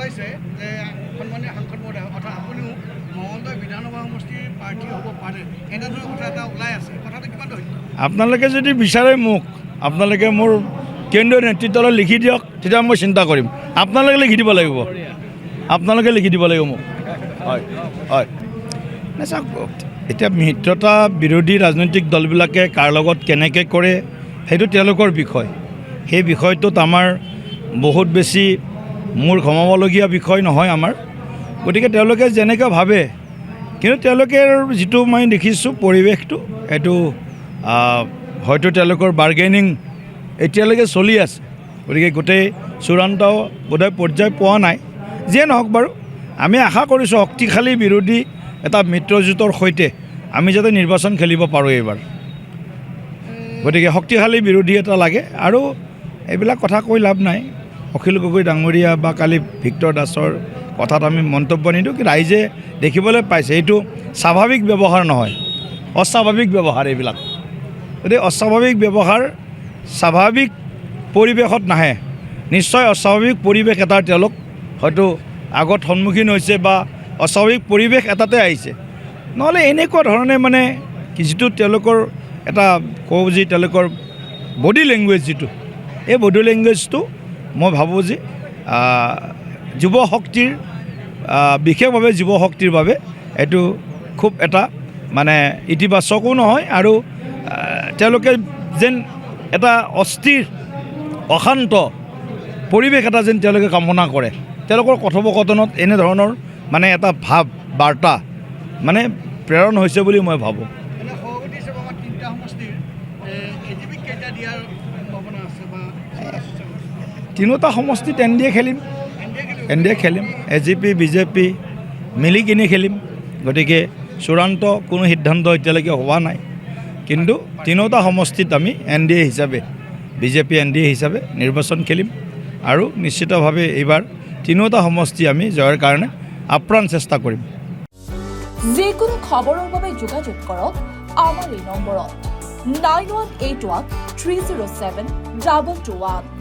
ওলাইছে যে সন্মানীয় সাংসদ মহোদয় অৰ্থাৎ আপুনিও মঙলদৈ বিধানসভা সমষ্টিৰ প্ৰাৰ্থী হ'ব পাৰে এনেধৰণৰ কথা এটা ওলাই আছে কথাটো কিমান ধৰিছে আপোনালোকে যদি বিচাৰে মোক আপোনালোকে মোৰ কেন্দ্ৰীয় নেতৃত্বলৈ লিখি দিয়ক তেতিয়া মই চিন্তা কৰিম আপোনালোকে লিখি দিব লাগিব আপোনালোকে লিখি দিব লাগিব মোক হয় হয় চাওক এতিয়া মিত্ৰতা বিৰোধী ৰাজনৈতিক দলবিলাকে কাৰ লগত কেনেকৈ কৰে সেইটো তেওঁলোকৰ বিষয় সেই বিষয়টোত আমাৰ বহুত বেছি মূৰ ঘমাবলগীয়া বিষয় নহয় আমাৰ গতিকে তেওঁলোকে যেনেকৈ ভাবে কিন্তু তেওঁলোকে যিটো মই দেখিছোঁ পৰিৱেশটো এইটো হয়তো তেওঁলোকৰ বাৰ্গেনিং এতিয়ালৈকে চলি আছে গতিকে গোটেই চূড়ান্ত বোধহয় পৰ্যায় পোৱা নাই যিয়ে নহওক বাৰু আমি আশা কৰিছোঁ শক্তিশালী বিৰোধী এটা মিত্ৰজোঁটৰ সৈতে আমি যাতে নিৰ্বাচন খেলিব পাৰোঁ এইবাৰ গতিকে শক্তিশালী বিৰোধী এটা লাগে আৰু এইবিলাক কথা কৈ লাভ নাই অখিল গগৈ ডাঙৰীয়া বা কালি ভিক্টৰ দাসৰ কথাত আমি মন্তব্য নিদিওঁ কি ৰাইজে দেখিবলৈ পাইছে এইটো স্বাভাৱিক ব্যৱহাৰ নহয় অস্বাভাৱিক ব্যৱহাৰ এইবিলাক গতিকে অস্বাভাৱিক ব্যৱহাৰ স্বাভাৱিক পৰিৱেশত নাহে নিশ্চয় অস্বাভাৱিক পৰিৱেশ এটাৰ তেওঁলোক হয়তো আগত সন্মুখীন হৈছে বা অস্বাভাৱিক পৰিৱেশ এটাতে আহিছে নহ'লে এনেকুৱা ধৰণে মানে যিটো তেওঁলোকৰ এটা কওঁ যে তেওঁলোকৰ বডি লেংগুৱেজ যিটো এই বডি লেংগুৱেজটো মই ভাবোঁ যে যুৱ শক্তিৰ বিশেষভাৱে যুৱ শক্তিৰ বাবে এইটো খুব এটা মানে ইতিবাচকো নহয় আৰু তেওঁলোকে যেন এটা অস্থিৰ অশান্ত পৰিৱেশ এটা যেন তেওঁলোকে কামনা কৰে তেওঁলোকৰ কথোপকথনত এনেধৰণৰ মানে এটা ভাৱ বাৰ্তা মানে প্ৰেৰণ হৈছে বুলি মই ভাবোঁ তিনিওটা সমষ্টিত এন ডি এ খেলিম AGP BJP মিলি কিনি খেলিম গতিকে চূড়ান্ত কোনো সিদ্ধান্ত এতিয়ালৈকে হোৱা নাই কিন্তু তিনিওটা সমষ্টিত আমি NDA হিচাপে BJP NDA হিচাপে নিৰ্বাচন খেলিম আৰু নিশ্চিতভাৱে এইবাৰ তিনিওটা সমষ্টি আমি জয়ৰ কাৰণে আপ্ৰাণ চেষ্টা কৰিম যিকোনো খবৰৰ বাবে যোগাযোগ কৰক আমাৰ এই নম্বৰত 9181 307 221